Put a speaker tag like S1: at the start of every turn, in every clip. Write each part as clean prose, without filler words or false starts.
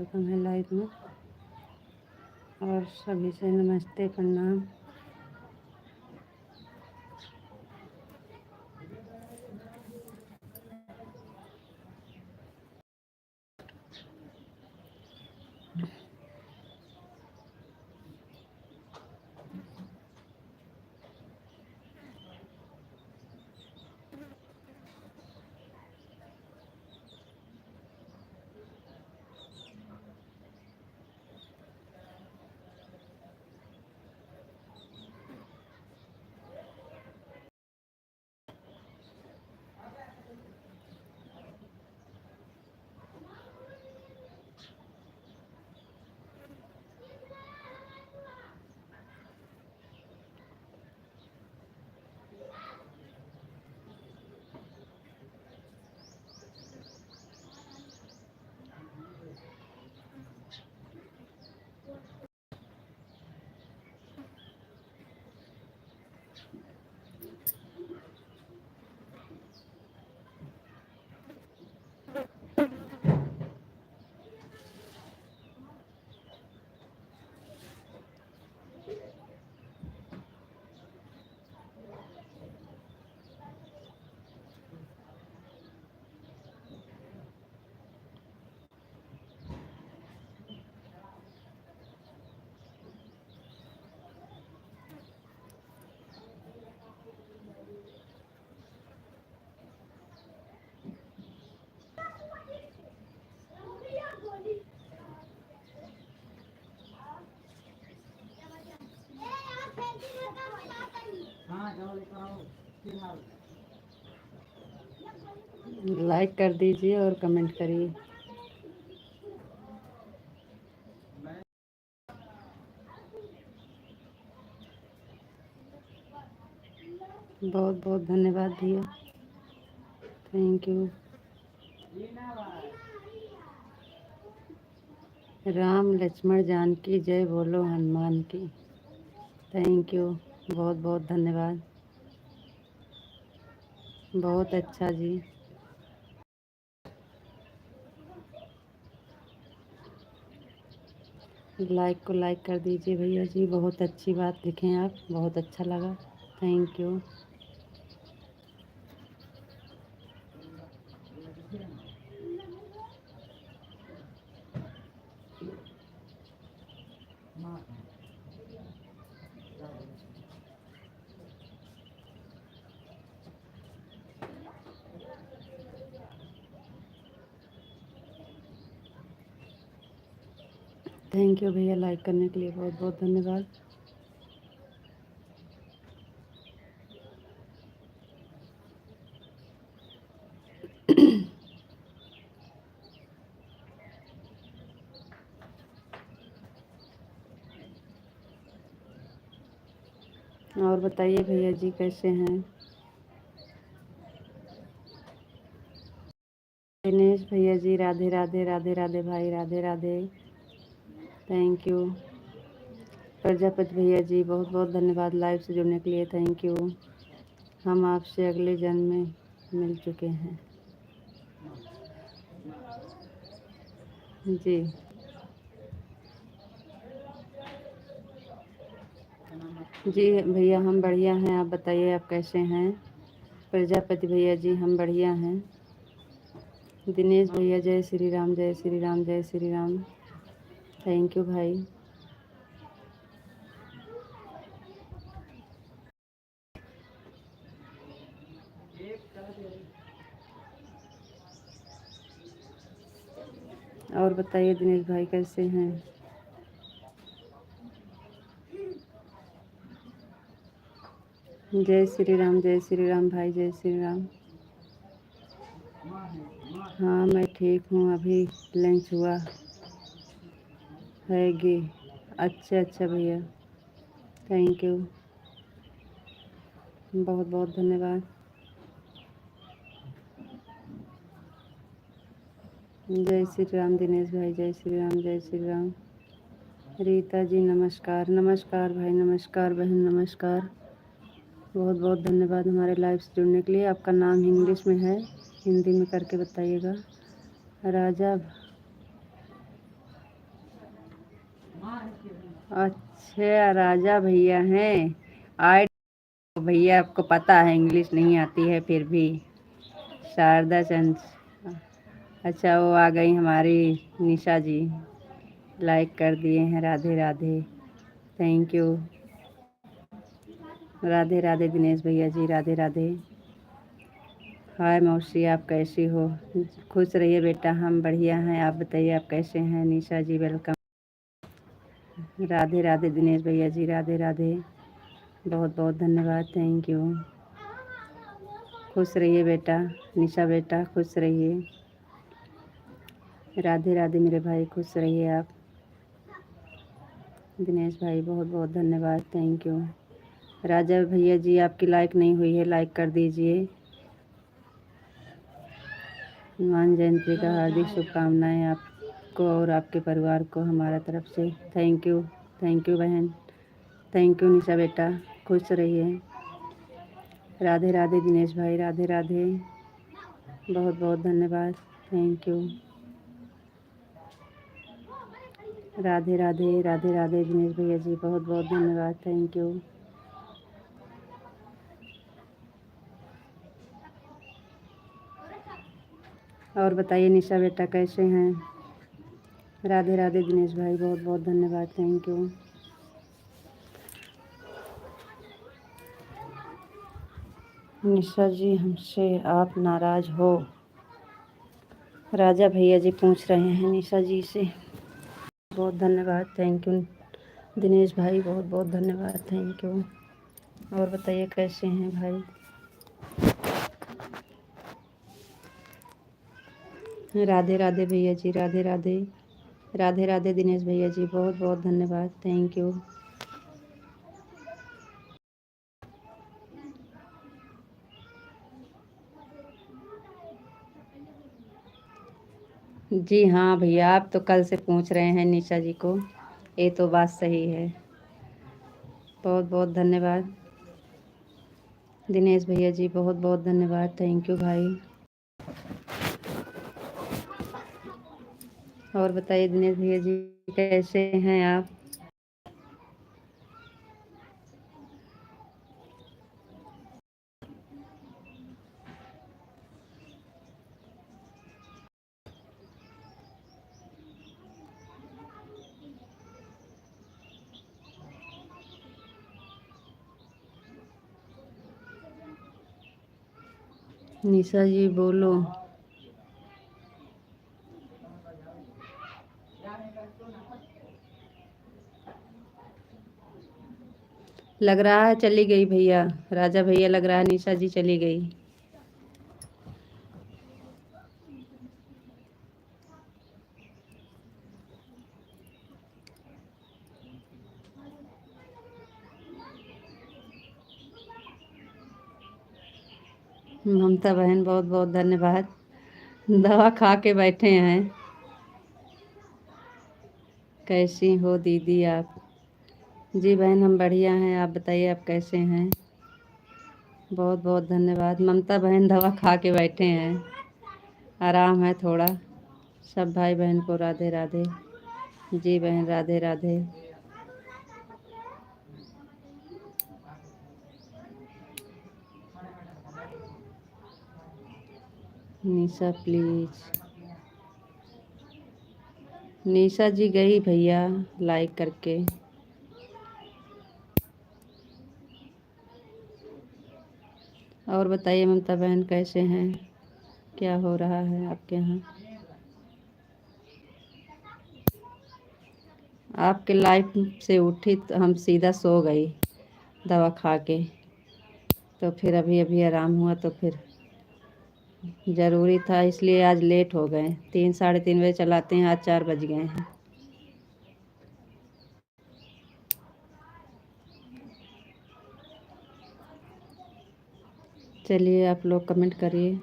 S1: Welcome है live में। और सभी से नमस्ते प्रणाम। लाइक कर दीजिए और कमेंट करिए। बहुत बहुत धन्यवाद भैया, थैंक यू। राम लक्ष्मण जानकी जय बोलो हनुमान की। थैंक यू, बहुत बहुत धन्यवाद। बहुत अच्छा जी। लाइक को लाइक कर दीजिए भैया जी, बहुत अच्छी बात लिखें आप, बहुत अच्छा लगा, थैंक यू। थैंक यू भैया, लाइक करने के लिए बहुत बहुत धन्यवाद। और बताइए भैया जी कैसे हैं? दिनेश भैया जी राधे राधे, राधे राधे भाई, राधे राधे, थैंक यू। प्रजापति भैया जी बहुत बहुत धन्यवाद लाइव से जुड़ने के लिए, थैंक यू। हम आपसे अगले जन्म में मिल चुके हैं जी। जी भैया हम बढ़िया हैं, आप बताइए आप कैसे हैं? प्रजापति भैया जी हम बढ़िया हैं। दिनेश भैया जय श्री राम, जय श्री राम, जय श्री राम, थैंक यू भाई। और बताइए दिनेश भाई कैसे हैं? जय श्री राम, जय श्री राम भाई, जय श्री राम। हाँ मैं ठीक हूँ, अभी लंच हुआ है गी। अच्छा अच्छा भैया, थैंक यू, बहुत बहुत धन्यवाद। जय श्री राम दिनेश भाई, जय श्री राम, जय श्री राम। रीता जी नमस्कार, नमस्कार भाई, नमस्कार बहन, नमस्कार। बहुत बहुत धन्यवाद हमारे लाइव से जुड़ने के लिए। आपका नाम इंग्लिश में है, हिंदी में करके बताइएगा। राजा अच्छा राजा भैया हैं। आए भैया, आपको पता है इंग्लिश नहीं आती है फिर भी। शारदा चंद, अच्छा वो आ गई हमारी निशा जी, लाइक कर दिए हैं। Radhe Radhe, thank you. राधे राधे दिनेश भैया जी, राधे राधे। हाय मौसी, आप कैसी हो? खुश रहिए बेटा, हम बढ़िया हैं। आप बताइए आप कैसे हैं? निशा जी वेलकम। राधे राधे दिनेश भैया जी, राधे राधे, बहुत बहुत धन्यवाद, थैंक यू। खुश रहिए बेटा, निशा बेटा खुश रहिए। राधे राधे मेरे भाई, खुश रहिए आप। दिनेश भाई बहुत बहुत धन्यवाद, थैंक यू। राजा भैया जी आपकी लाइक नहीं हुई है, लाइक कर दीजिए। हनुमान जयंती का हार्दिक शुभकामनाएं आपको और आपके परिवार को हमारा तरफ से। थैंक यू बहन, थैंक यू निशा बेटा, खुश रहिए। राधे राधे दिनेश भाई, राधे राधे, बहुत बहुत धन्यवाद, थैंक यू। राधे राधे, राधे राधे दिनेश भैया जी, बहुत बहुत धन्यवाद, थैंक यू। और बताइए निशा बेटा कैसे हैं? राधे राधे दिनेश भाई, बहुत बहुत धन्यवाद, थैंक यू। निशा जी हमसे आप नाराज़ हो? राजा भैया जी पूछ रहे हैं निशा जी से। बहुत धन्यवाद, थैंक यू। दिनेश भाई बहुत बहुत धन्यवाद, थैंक यू। और बताइए कैसे हैं भाई? राधे राधे भैया जी, राधे राधे, राधे राधे दिनेश भैया जी, बहुत बहुत धन्यवाद, थैंक यू। जी हाँ भैया, आप तो कल से पूछ रहे हैं निशा जी को, ये तो बात सही है। बहुत बहुत धन्यवाद दिनेश भैया जी, बहुत बहुत धन्यवाद, थैंक यू भाई। और बताइए दिनेश भैया जी कैसे हैं आप? निशा जी बोलो। लग रहा है चली गई भैया, राजा भैया लग रहा है निशा जी चली गई। ममता बहन बहुत बहुत धन्यवाद, दवा खा के बैठे हैं। कैसी हो दीदी आप? जी बहन हम बढ़िया हैं, आप बताइए आप कैसे हैं? बहुत बहुत धन्यवाद। ममता बहन दवा खा के बैठे हैं, आराम है थोड़ा। सब भाई बहन को राधे राधे। जी बहन राधे राधे। निशा प्लीज। निशा जी गई भैया लाइक करके। और बताइए ममता बहन कैसे हैं? क्या हो रहा है आपके यहाँ? आपके लाइफ से उठी तो हम सीधा सो गई दवा खा के, तो फिर अभी अभी आराम हुआ, तो फिर ज़रूरी था इसलिए आज लेट हो गए। 3 साढ़े 3 बजे चलाते हैं, आज 4 बज गए हैं। चलिए आप लोग कमेंट करिए।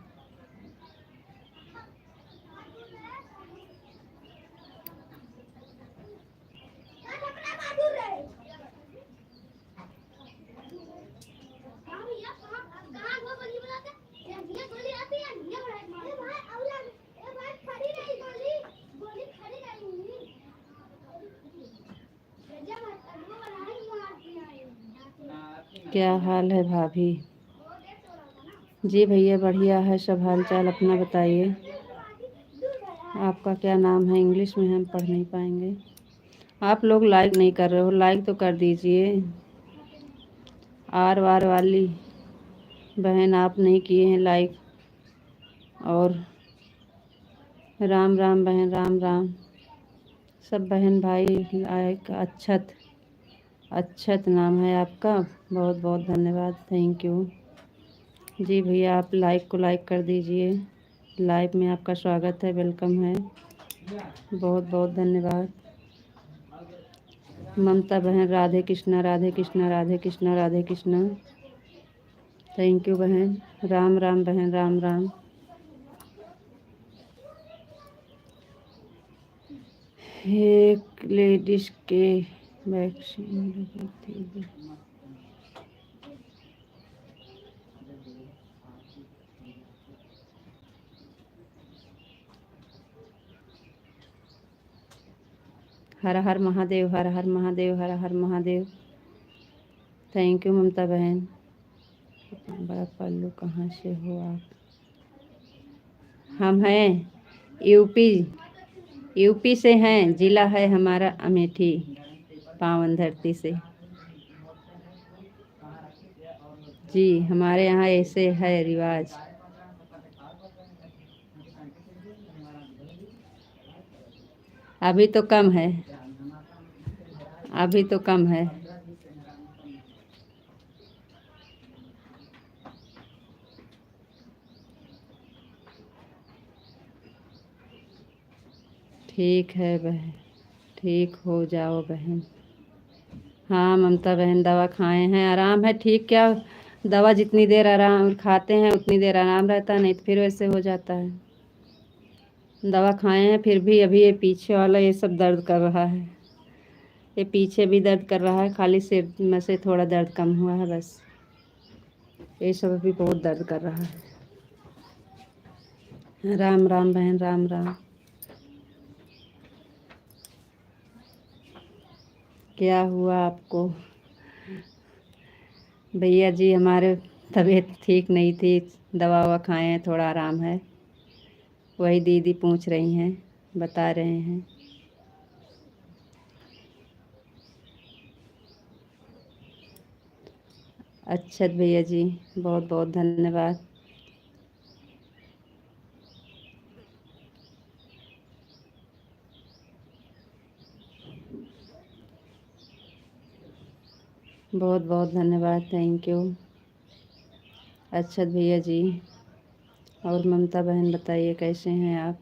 S1: क्या हाल है भाभी? जी भैया बढ़िया है सब हाल चाल, अपना बताइए। आपका क्या नाम है? इंग्लिश में हम पढ़ नहीं पाएंगे। आप लोग लाइक नहीं कर रहे हो, लाइक तो कर दीजिए। आर वार वाली बहन आप नहीं किए हैं लाइक। और राम राम बहन, राम राम सब बहन भाई। लाइक अच्छत, अच्छत नाम है आपका, बहुत बहुत धन्यवाद, थैंक यू। जी भैया आप लाइक को लाइक कर दीजिए। लाइव में आपका स्वागत है, वेलकम है, बहुत बहुत धन्यवाद। ममता बहन राधे कृष्णा, राधे कृष्णा, राधे कृष्णा, राधे कृष्णा, थैंक यू बहन। राम राम बहन, राम राम। एक लेडीज के vaccine. Har Har Mahadev, Har Har Mahadev, Har Har Mahadev, thank you Mamta बहन। बड़ा पल्लू कहाँ से हो आप? हम हैं यूपी, यूपी से हैं, जिला है हमारा अमेठी, पावन धरती से। जी हमारे यहाँ ऐसे है रिवाज। अभी तो कम है, अभी तो कम है। ठीक है बहन, ठीक हो जाओ बहन। हाँ ममता बहन दवा खाए हैं, आराम है, ठीक क्या। दवा जितनी देर आराम खाते हैं उतनी देर आराम रहता है, नहीं तो फिर वैसे हो जाता है। दवा खाए हैं फिर भी अभी ये पीछे वाला ये सब दर्द कर रहा है। ये पीछे भी दर्द कर रहा है, खाली सिर में से थोड़ा दर्द कम हुआ है बस। ये सब अभी बहुत दर्द कर रहा है। राम राम बहन, राम राम। क्या हुआ आपको? भैया जी हमारे तबीयत ठीक नहीं थी, दवा ववा खाए हैं, थोड़ा आराम है। वही दीदी पूछ रही हैं, बता रहे हैं। अच्छा भैया जी, बहुत बहुत धन्यवाद। बहुत बहुत धन्यवाद, थैंक यू। अच्छा भैया जी। और ममता बहन बताइए कैसे हैं आप?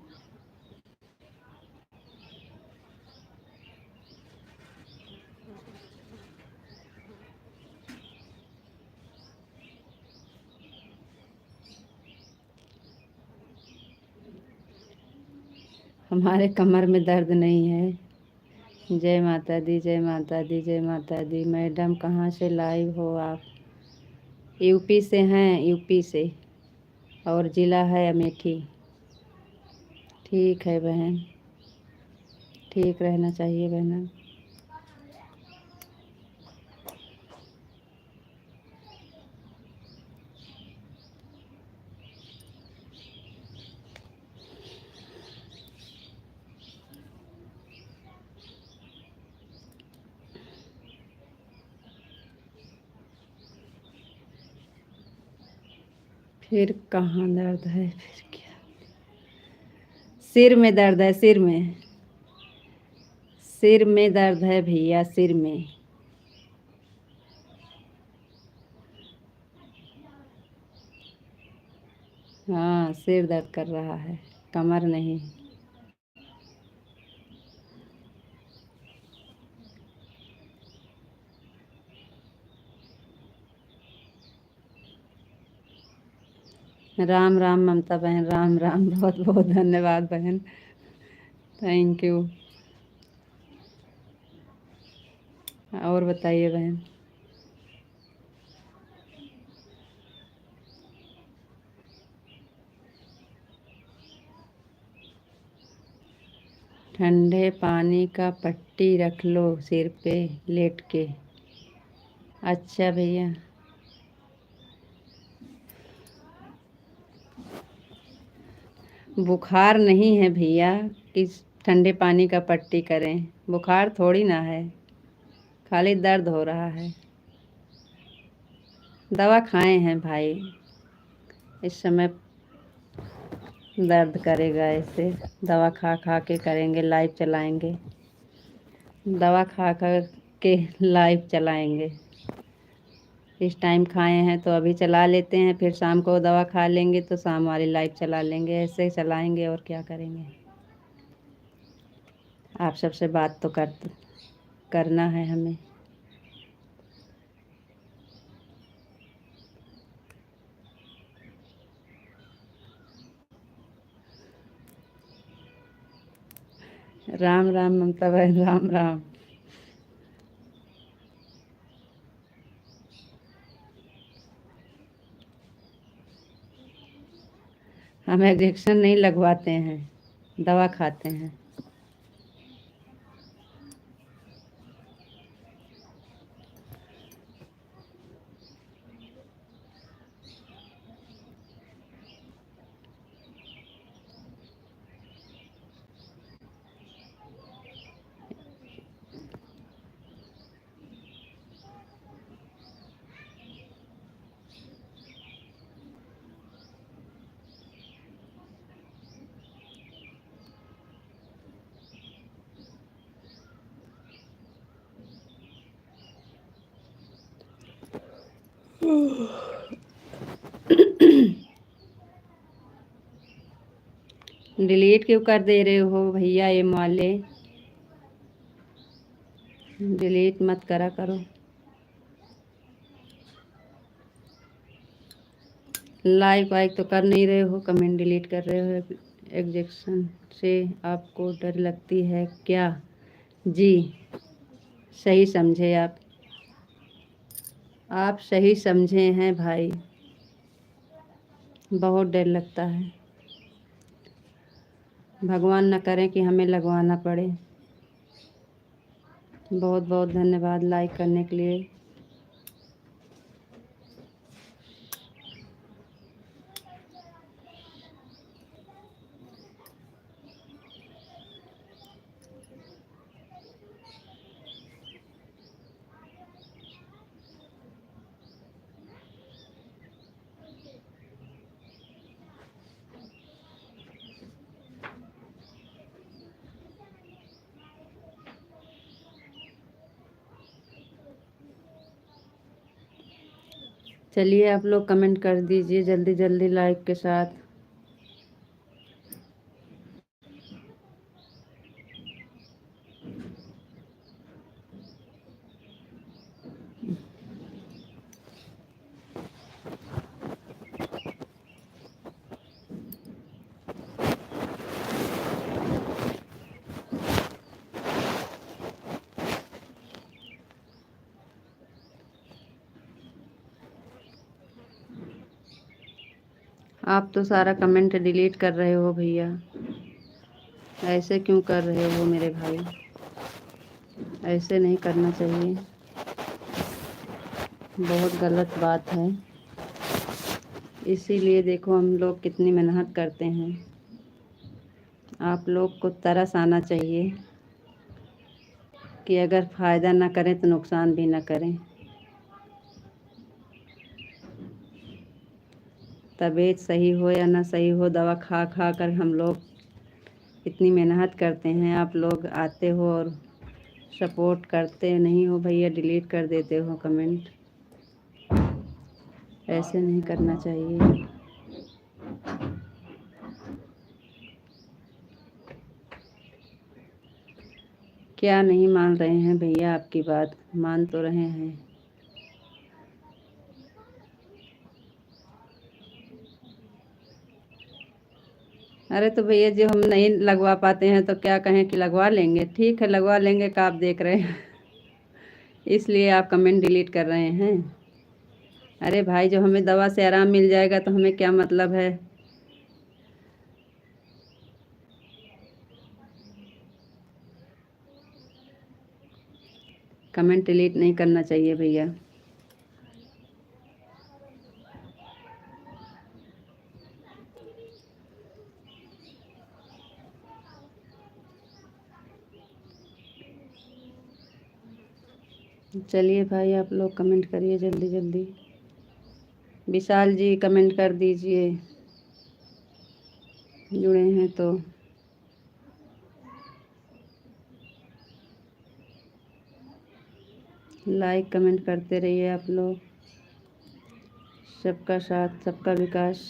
S1: हमारे कमर में दर्द नहीं है। जय माता दी, जय माता दी, जय माता दी। मैडम कहाँ से लाइव हो आप? यूपी से हैं, यूपी से, और ज़िला है अमेठी। ठीक है बहन, ठीक रहना चाहिए बहन। फिर कहाँ दर्द है? फिर क्या? सिर में दर्द है, सिर में, सिर में दर्द है भैया, सिर में। हाँ सिर दर्द कर रहा है, कमर नहीं। राम राम ममता बहन, राम राम, बहुत बहुत धन्यवाद बहन, थैंक यू। और बताइए बहन। ठंडे पानी का पट्टी रख लो सिर पे लेट के। अच्छा भैया, बुखार नहीं है भैया कि ठंडे पानी का पट्टी करें, बुखार थोड़ी ना है, खाली दर्द हो रहा है। दवा खाए हैं भाई, इस समय दर्द करेगा ऐसे, दवा खा खा के करेंगे, लाइव चलाएंगे, दवा खा कर के लाइव चलाएंगे। इस टाइम खाए हैं तो अभी चला लेते हैं, फिर शाम को दवा खा लेंगे तो शाम वाली लाइव चला लेंगे, ऐसे ही चलाएंगे और क्या करेंगे। आप सबसे बात तो करना है हमें। राम राम ममता बहन, राम राम। हम इंजेक्शन नहीं लगवाते हैं, दवा खाते हैं। डिलीट क्यों कर दे रहे हो भैया ये वाले, डिलीट मत करा करो। लाइक वाइक तो कर नहीं रहे हो, कमेंट डिलीट कर रहे हो। एग्जेक्शन से आपको डर लगती है क्या? जी सही समझे आप सही समझे हैं भाई, बहुत डर लगता है। भगवान न करे कि हमें लगवाना पड़े। बहुत बहुत धन्यवाद लाइक करने के लिए। चलिए आप लोग कमेंट कर दीजिए जल्दी जल्दी लाइक के साथ। आप तो सारा कमेंट डिलीट कर रहे हो भैया, ऐसे क्यों कर रहे हो मेरे भाई? ऐसे नहीं करना चाहिए, बहुत गलत बात है। इसीलिए देखो हम लोग कितनी मेहनत करते हैं। आप लोग को तरस आना चाहिए कि अगर फ़ायदा ना करें तो नुकसान भी ना करें। तबीयत सही हो या ना सही हो, दवा खा खा कर हम लोग इतनी मेहनत करते हैं। आप लोग आते हो और सपोर्ट करते नहीं हो भैया, डिलीट कर देते हो कमेंट। ऐसे नहीं करना चाहिए। क्या नहीं मान रहे हैं भैया आपकी बात? मान तो रहे हैं। अरे तो भैया जो हम नहीं लगवा पाते हैं तो क्या कहें कि लगवा लेंगे? ठीक है लगवा लेंगे का आप देख रहे हैं इसलिए आप कमेंट डिलीट कर रहे हैं। अरे भाई जो हमें दवा से आराम मिल जाएगा तो हमें क्या मतलब है? कमेंट डिलीट नहीं करना चाहिए भैया। चलिए भाई, आप लोग कमेंट करिए जल्दी जल्दी। विशाल जी कमेंट कर दीजिए, जुड़े हैं तो। लाइक कमेंट करते रहिए आप लोग। सबका साथ सबका विकास।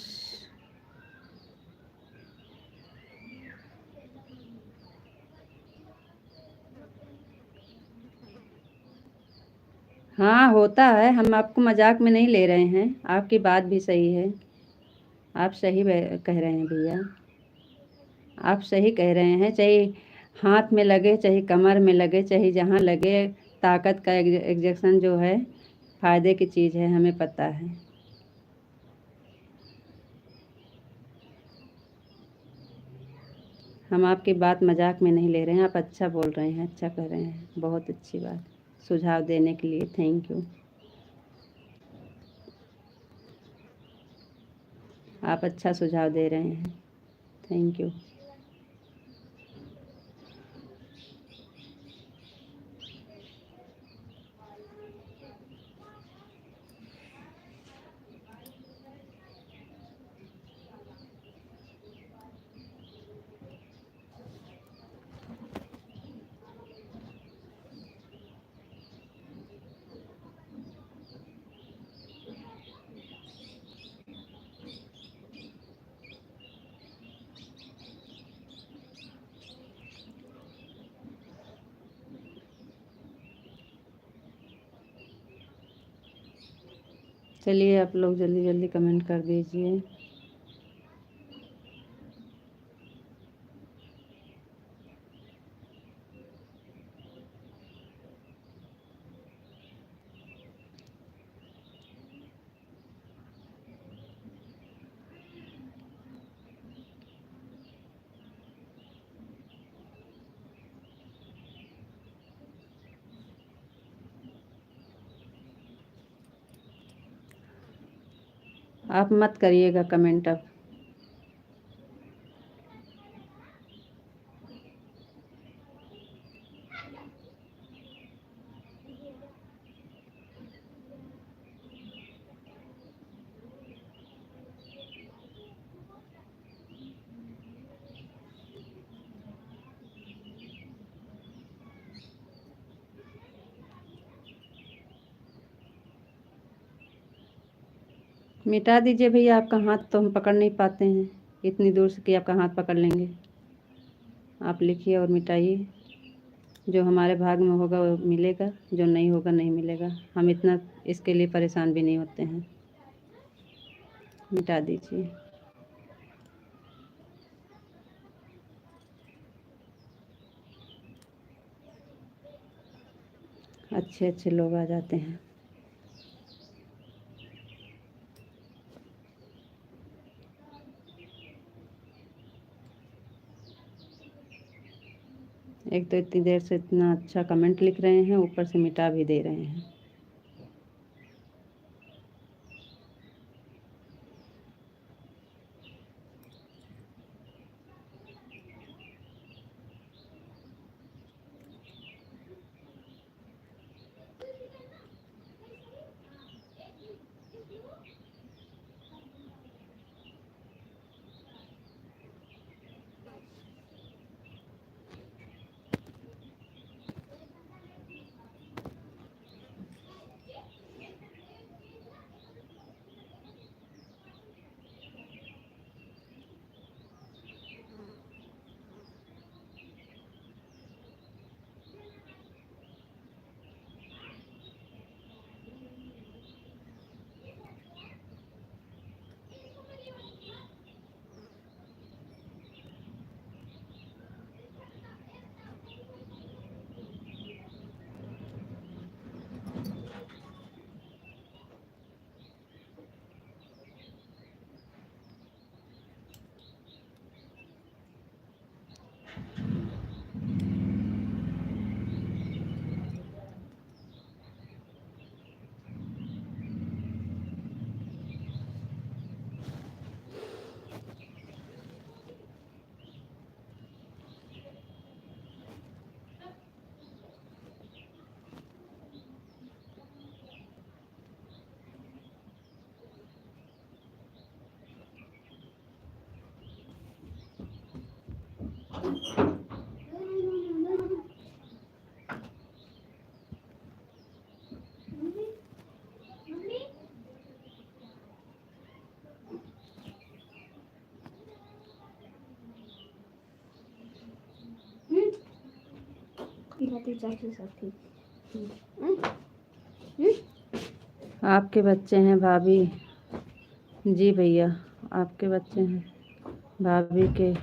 S1: हाँ होता है, हम आपको मजाक में नहीं ले रहे हैं, आपकी बात भी सही है। आप सही कह रहे हैं भैया, आप सही कह रहे हैं। चाहे हाथ में लगे, चाहे कमर में लगे, चाहे जहाँ लगे, ताकत का एग्जेक्शन जो है फायदे की चीज़ है, हमें पता है। हम आपकी बात मजाक में नहीं ले रहे हैं, आप अच्छा बोल रहे हैं, अच्छा कर रहे हैं, बहुत अच्छी बात। सुझाव देने के लिए थैंक यू। आप अच्छा सुझाव दे रहे हैं, थैंक यू। चलिए आप लोग जल्दी जल्दी कमेंट कर दीजिए। आप मत करिएगा कमेंट अब। मिटा दीजिए भैया, आपका हाथ तो हम पकड़ नहीं पाते हैं, इतनी दूर से कि आपका हाथ पकड़ लेंगे। आप लिखिए और मिटाइए। जो हमारे भाग में होगा वो मिलेगा, जो नहीं होगा नहीं मिलेगा। हम इतना इसके लिए परेशान भी नहीं होते हैं। मिटा दीजिए। अच्छे अच्छे लोग आ जाते हैं। एक तो इतनी देर से इतना अच्छा कमेंट लिख रहे हैं, ऊपर से मिटा भी दे रहे हैं। आपके बच्चे हैं भाभी? जी भैया, आपके बच्चे हैं भाभी के।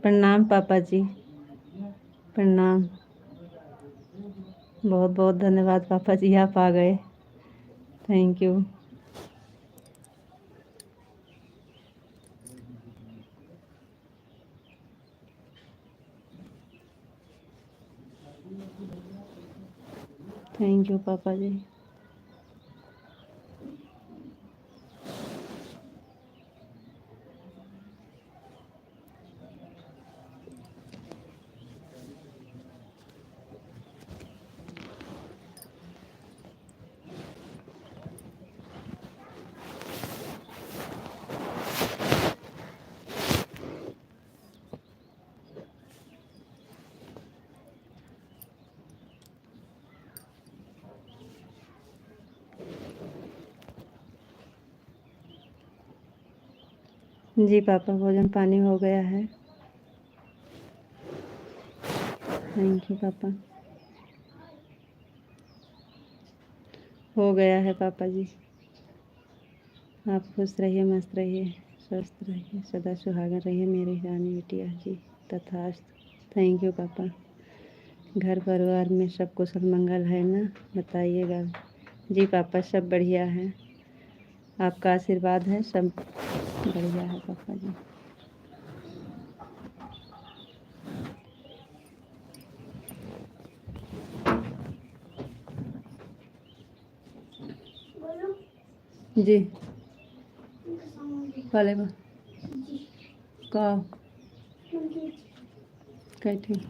S1: प्रणाम पापा जी, प्रणाम। बहुत बहुत धन्यवाद पापा जी, आप आ गए, थैंक यू। थैंक यू पापा जी। जी पापा, भोजन पानी हो गया है, थैंक यू पापा। हो गया है पापा जी। आप खुश रहिए, मस्त रहिए, स्वस्थ रहिए, सदा सुहागन रहिए मेरी रानी बिटिया जी, तथास्तु। थैंक यू पापा। घर परिवार में सब कुशल मंगल है ना, बताइएगा। जी पापा, सब बढ़िया है, आपका आशीर्वाद है, सब बढ़िया है पापा जी। जी वाले का कैठी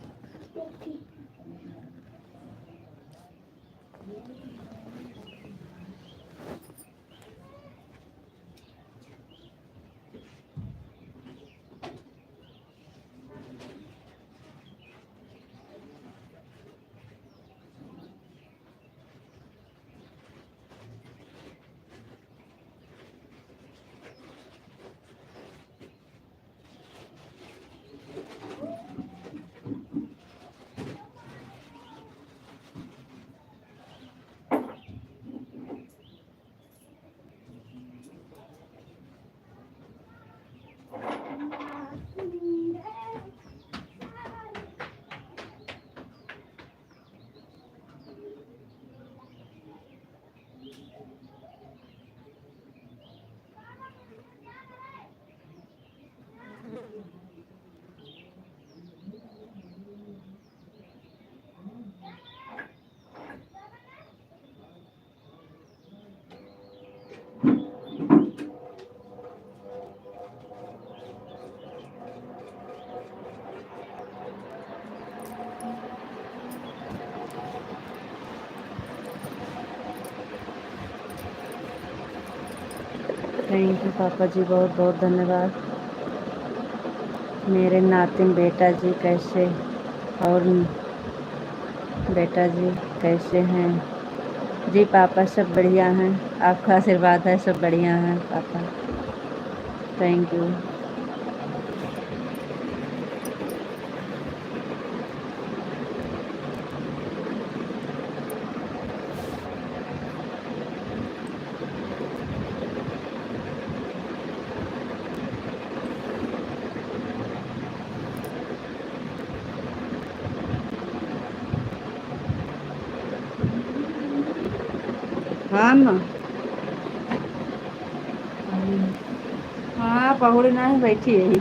S1: थैंक यू पापा जी, बहुत बहुत धन्यवाद। मेरे नातिन बेटा जी कैसे, और बेटा जी कैसे हैं? जी पापा, सब बढ़िया हैं, आपका आशीर्वाद है, सब बढ़िया हैं पापा, थैंक यू। हाँ माँ, हाँ पहुड़ी ना ही बैठी यही।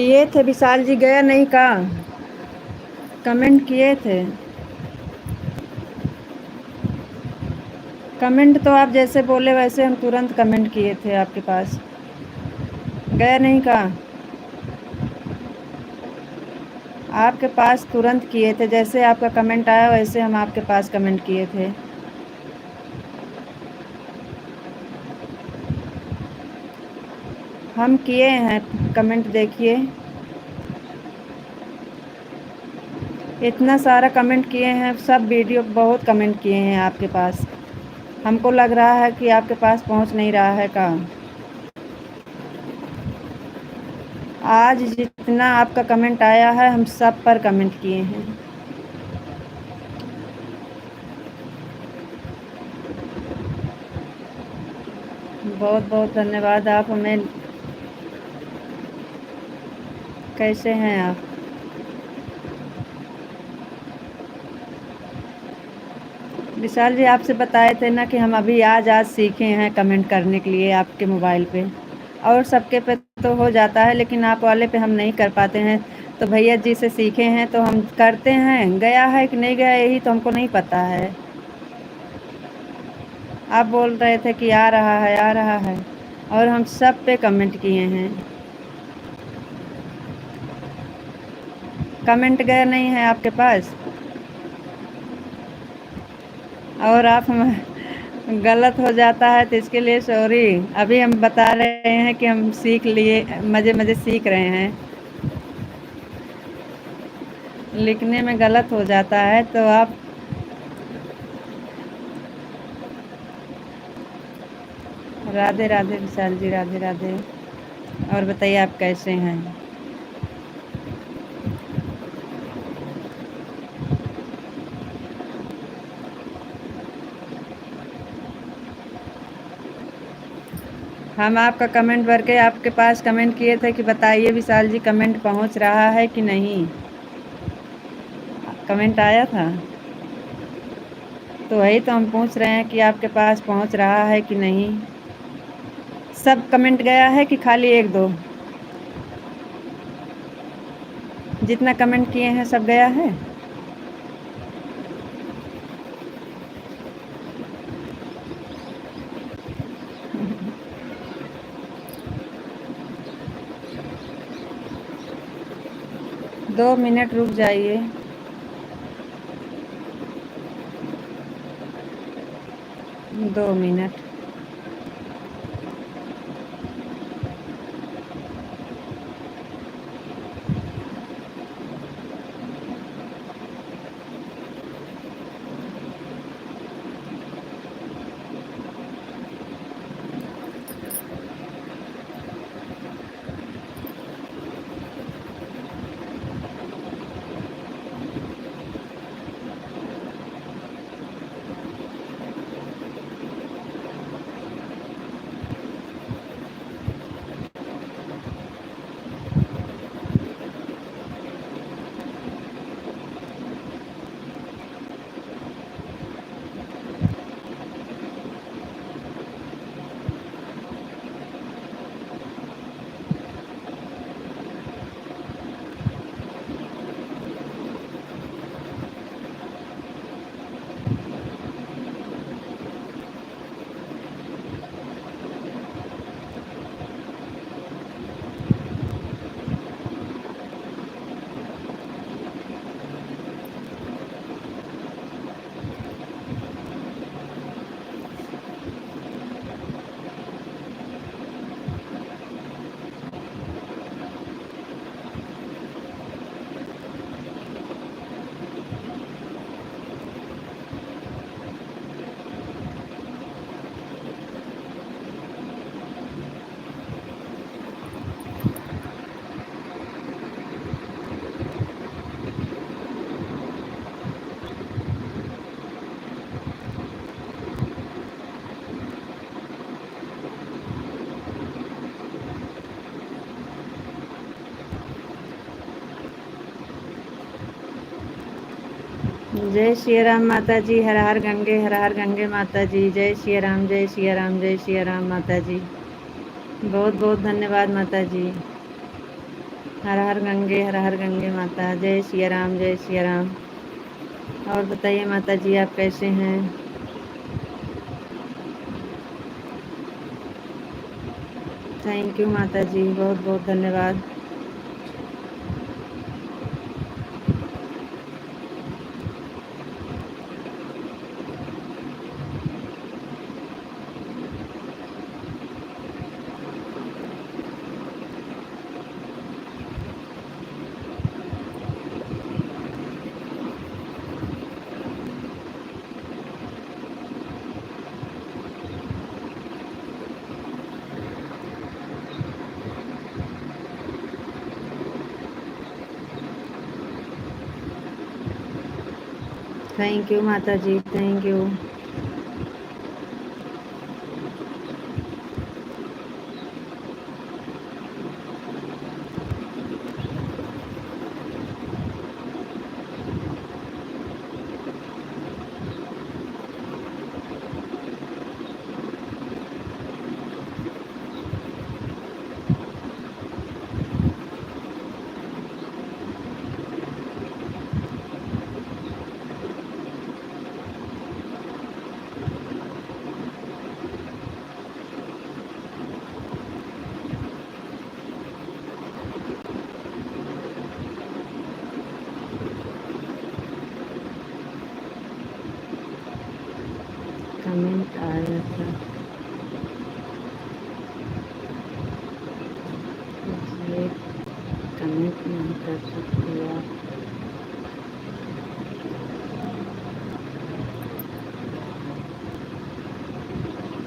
S1: किए थे विशाल जी, गया नहीं का? कमेंट किए थे। कमेंट तो आप जैसे बोले वैसे हम तुरंत कमेंट किए थे आपके पास। गया नहीं का? आपके पास तुरंत किए थे, जैसे आपका कमेंट आया वैसे हम आपके पास कमेंट किए थे। हम किए हैं कमेंट, देखिए इतना सारा कमेंट किए हैं, सब वीडियो बहुत कमेंट किए हैं आपके पास। हमको लग रहा है कि आपके पास पहुंच नहीं रहा है का। आज जितना आपका कमेंट आया है हम सब पर कमेंट किए हैं। बहुत बहुत धन्यवाद। आप हमें, कैसे हैं आप? विशाल जी आपसे बताए थे ना कि हम अभी आज सीखे हैं कमेंट करने के लिए आपके मोबाइल पे, और सबके पे तो हो जाता है लेकिन आप वाले पे हम नहीं कर पाते हैं। तो भैया जी से सीखे हैं तो हम करते हैं, गया है कि नहीं गया यही तो हमको नहीं पता है। आप बोल रहे थे कि आ रहा है आ रहा है, और हम सब पे कमेंट किए हैं। कमेंट गया नहीं है आपके पास, और आप हम गलत हो जाता है तो इसके लिए सॉरी। अभी हम बता रहे हैं कि हम सीख लिए, मज़े मज़े सीख रहे हैं। लिखने में गलत हो जाता है तो आप, राधे राधे विशाल जी, राधे राधे। और बताइए आप कैसे हैं? हम आपका कमेंट भर के आपके पास कमेंट किए थे कि बताइए विशाल जी कमेंट पहुंच रहा है कि नहीं। कमेंट आया था तो वही तो हम पूछ रहे हैं कि आपके पास पहुंच रहा है कि नहीं। सब कमेंट गया है कि खाली एक दो? जितना कमेंट किए हैं सब गया है। दो मिनट रुक जाइए। 2 मिनट। जय श्री राम माता जी, हर हर गंगे माता जी। जय श्री राम, जय श्री राम, जय श्री राम माता जी। बहुत बहुत धन्यवाद माता जी। हर हर गंगे, हर हर गंगे माता। जय सिया राम, जय सिया राम। और बताइए माता जी, आप कैसे हैं? थैंक यू माता जी, बहुत बहुत धन्यवाद। थैंक यू माता जी, थैंक यू। कमेंट आया था, इसलिए कमेंट नहीं कर सकती आप।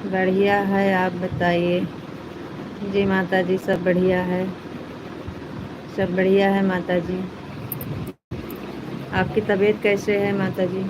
S1: बढ़िया है, आप बताइए। जी माता जी, सब बढ़िया है, सब बढ़िया है माता जी। आपकी तबीयत कैसे है माता जी?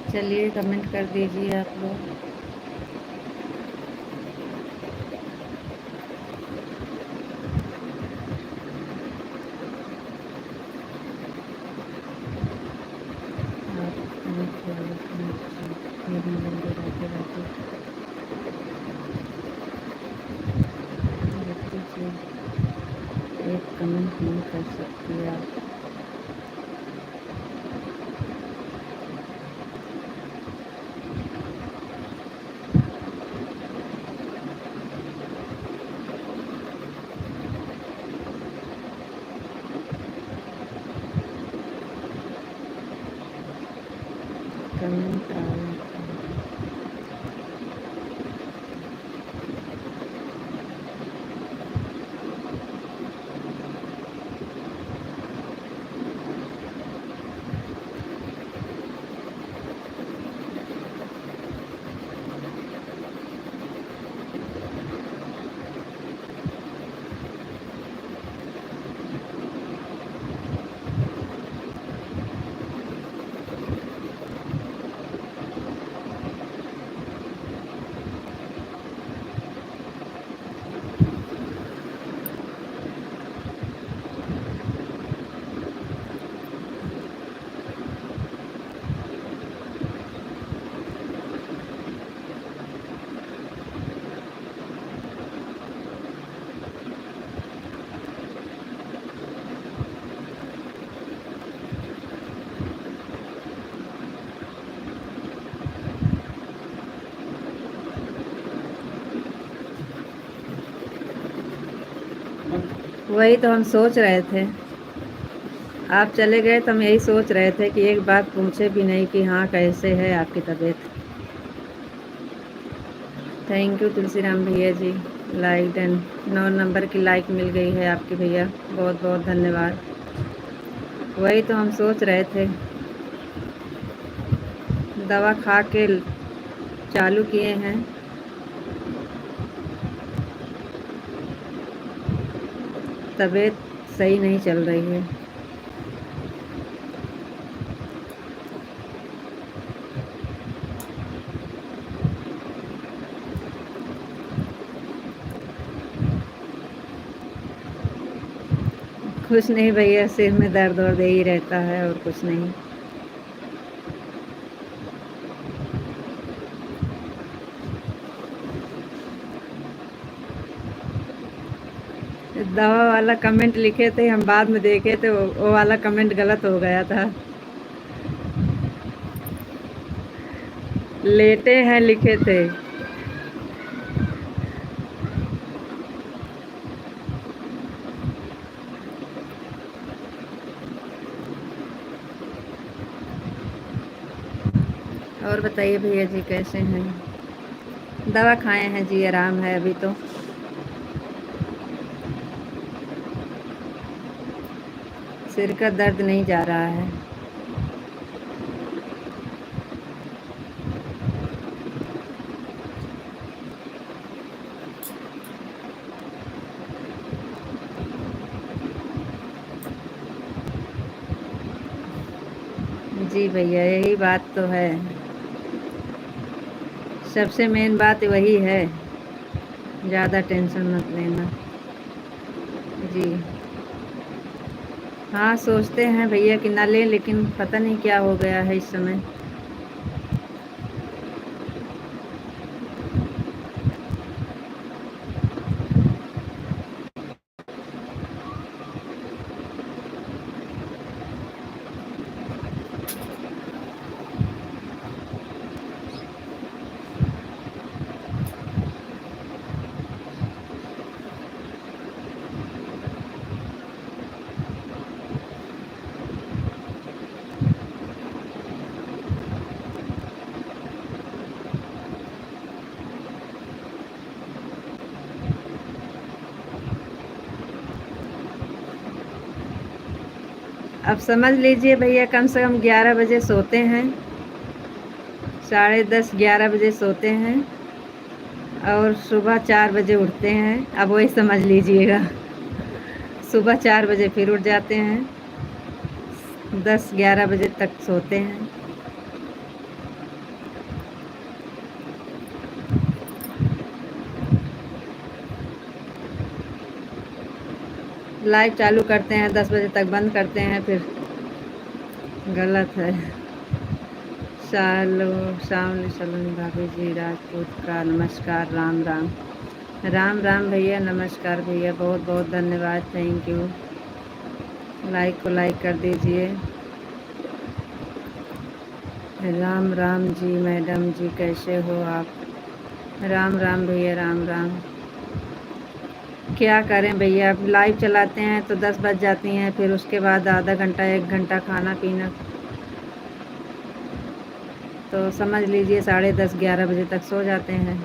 S1: चलिए कमेंट कर दीजिए आप लोग। आप कमेंट करिए, फिर मिलेंगे। राधे राधे। गलती से एक कमेंट नहीं कर सकती आप। कमेंट आया था। वही तो हम सोच रहे थे, आप चले गए तो हम यही सोच रहे थे कि एक बात पूछे भी नहीं कि हाँ कैसे है आपकी तबीयत। थैंक यू तुलसीराम भैया जी, लाइक डन, 9 नंबर की लाइक मिल गई है आपकी भैया, बहुत बहुत धन्यवाद। वही तो हम सोच रहे थे, दवा खा के चालू किए हैं, तबीयत सही नहीं चल रही है। कुछ नहीं भैया, सिर में दर्द और दे ही रहता है और कुछ नहीं। दवा वाला कमेंट लिखे थे, हम बाद में देखे थे वो वाला कमेंट गलत हो गया था। लेटे हैं लिखे थे। और बताइए भैया जी कैसे हैं? दवा खाए हैं जी, आराम है अभी तो। सिर का दर्द नहीं जा रहा है। जी भैया यही बात तो है, सबसे मेन बात वही है, ज़्यादा टेंशन मत लेना। जी हाँ, सोचते हैं भैया कि ना लें, लेकिन पता नहीं क्या हो गया है इस समय। अब समझ लीजिए भैया, कम से कम 11 बजे सोते हैं, 10:30 11 बजे सोते हैं और सुबह 4 बजे उठते हैं। अब वही समझ लीजिएगा, सुबह 4 बजे फिर उठ जाते हैं, 10-11 बजे तक सोते हैं। लाइव चालू करते हैं, 10 बजे तक बंद करते हैं, फिर गलत है। शाम सलोनी भाभी जी राजपूत का नमस्कार, राम राम। राम राम भैया, नमस्कार भैया, बहुत बहुत धन्यवाद, थैंक यू। लाइक को लाइक कर दीजिए। राम राम जी मैडम जी, कैसे हो आप? राम राम भैया, राम राम। क्या करें भैया, अब लाइव चलाते हैं तो 10 बज जाती हैं, फिर उसके बाद आधा घंटा 1 घंटा खाना पीना, तो समझ लीजिए 10:30 11 बजे तक सो जाते हैं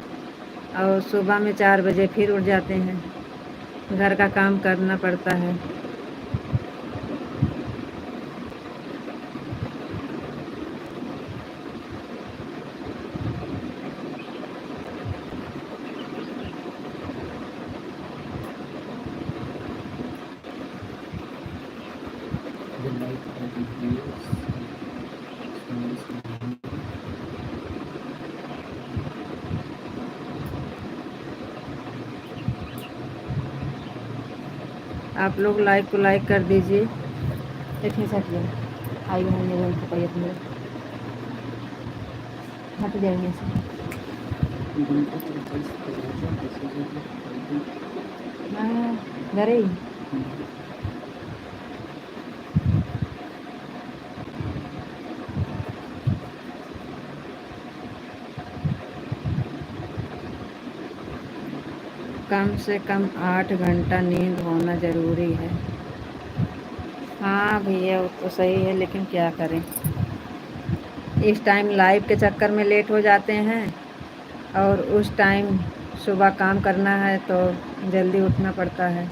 S1: और सुबह में 4 बजे फिर उठ जाते हैं, घर का काम करना पड़ता है। आप लोग लाइक को लाइक कर दीजिए। देखिए सट गया, आई है पपैया मेरे, हट जाएंगे से। हाँ, घरे ही। कम से कम 8 घंटा नींद होना ज़रूरी है। हाँ भैया वो तो सही है, लेकिन क्या करें, इस टाइम लाइफ के चक्कर में लेट हो जाते हैं और उस टाइम सुबह काम करना है तो जल्दी उठना पड़ता है।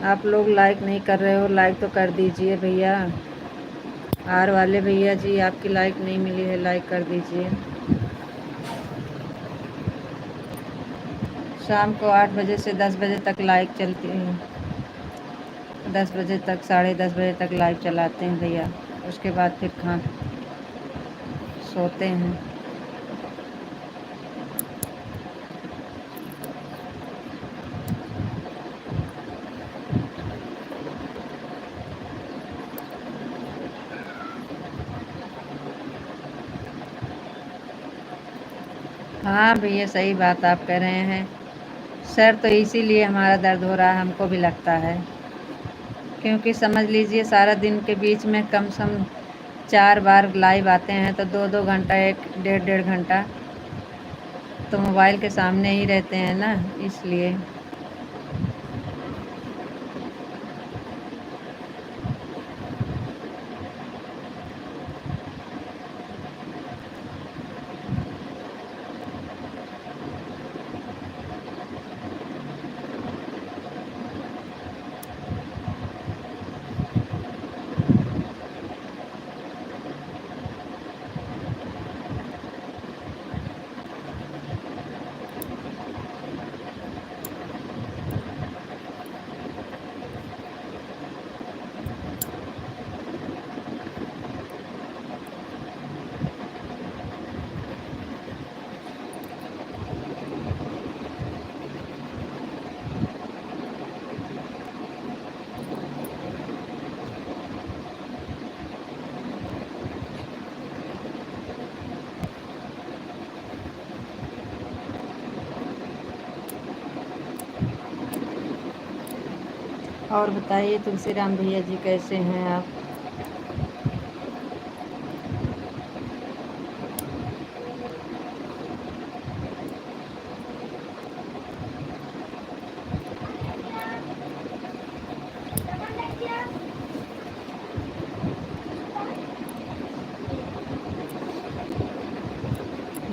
S1: आप लोग लाइक नहीं कर रहे हो, लाइक तो कर दीजिए भैया। आर वाले भैया जी, आपकी लाइक नहीं मिली है, लाइक कर दीजिए। शाम को 8 बजे से 10 बजे तक लाइक चलती है, 10 बजे तक, 10:30 बजे तक लाइव चलाते हैं भैया। उसके बाद फिर सोते हैं। हाँ भैया सही बात आप कह रहे हैं। सर तो इसीलिए हमारा दर्द हो रहा है, हमको भी लगता है, क्योंकि समझ लीजिए सारा दिन के बीच में कम से कम 4 बार लाइव आते हैं तो 2-2 घंटा, 1 डेढ़ घंटा तो मोबाइल के सामने ही रहते हैं ना, इसलिए। और बताइए तुलसीराम भैया जी, कैसे हैं आप?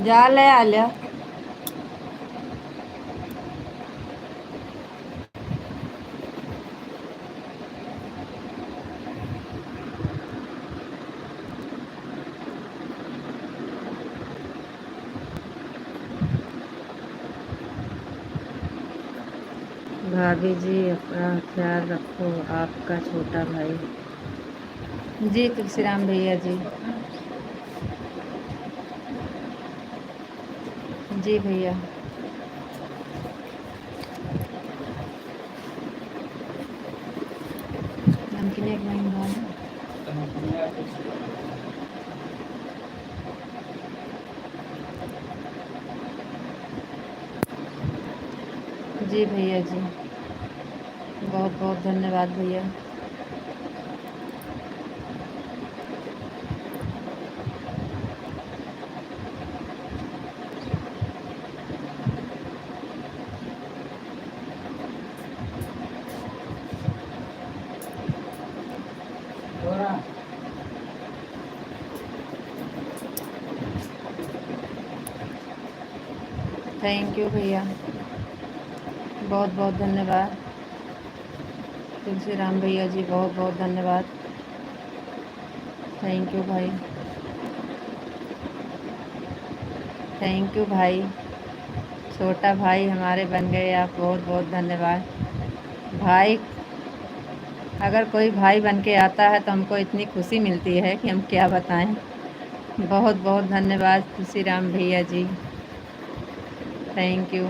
S1: जा ले आलिया। भाभी जी अपना ख्याल रखो, आपका छोटा भाई। जी तुलसीराम भैया जी। जी भैया। नमकीन एक महीना है। जी भैया जी, बहुत बहुत धन्यवाद भैया। थैंक यू भैया, बहुत बहुत धन्यवाद। तुलसीराम भैया जी बहुत बहुत धन्यवाद। थैंक यू भाई, थैंक यू भाई। छोटा भाई हमारे बन गए आप, बहुत बहुत धन्यवाद भाई। अगर कोई भाई बन के आता है तो हमको इतनी खुशी मिलती है कि हम क्या बताएं। बहुत बहुत धन्यवाद तुलसीराम भैया जी, थैंक यू।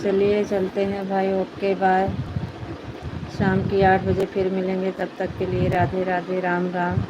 S1: चलिए चलते हैं भाई, ओके बाय। शाम की 8 बजे फिर मिलेंगे, तब तक के लिए राधे राधे, राम राम।